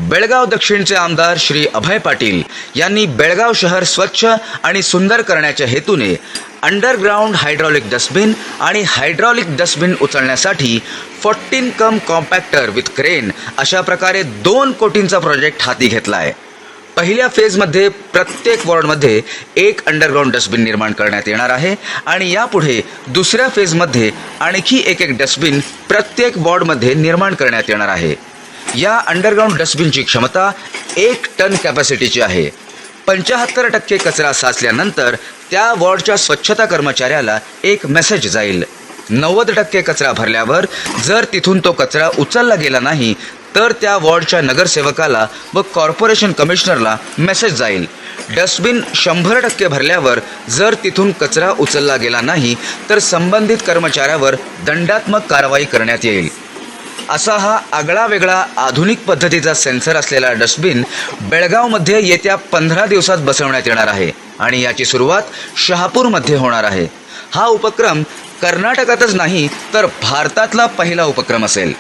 बेळगाव दक्षिणचे आमदार श्री अभय पाटील यांनी बेळगाव शहर स्वच्छ आणि सुंदर करण्याच्या हेतूने अंडरग्राउंड हायड्रॉलिक डस्टबिन आणि हायड्रॉलिक डस्टबिन उचलण्यासाठी 14 कम कॉम्पॅक्टर विथ क्रेन अशा प्रकारे 2 कोटींचा प्रोजेक्ट हाती घेतला आहे. पहिल्या फेजमध्ये प्रत्येक वॉर्डमध्ये एक अंडरग्राउंड डस्टबिन निर्माण करण्यात येणार आहे आणि यापुढे दुसऱ्या फेजमध्ये आणखी एक डस्टबिन प्रत्येक वॉर्डमध्ये निर्माण करण्यात येणार आहे. या अंडरग्राउंड डस्टबिनची क्षमता 1 टन कॅपॅसिटीची आहे. 75% कचरा साचल्यानंतर त्या वॉर्डच्या स्वच्छता कर्मचाऱ्याला एक मेसेज जाईल. 90% कचरा भरल्यावर जर तिथून तो कचरा उचलला गेला नाही तर त्या वॉर्डच्या नगरसेवकाला व कॉर्पोरेशन कमिशनरला मेसेज जाईल. डस्टबिन 100% भरल्यावर जर तिथून कचरा उचलला गेला नाही तर संबंधित कर्मचाऱ्यावर दंडात्मक कारवाई करण्यात येईल. असा हा आगळा वेगळा आधुनिक पद्धतीचा सेन्सर असलेला डस्टबिन बेळगावमध्ये येत्या 15 दिवसात बसवण्यात येणार आहे आणि याची सुरुवात शहापूरमध्ये होणार आहे. हा उपक्रम कर्नाटकातच नाही तर भारतातला पहिला उपक्रम असेल.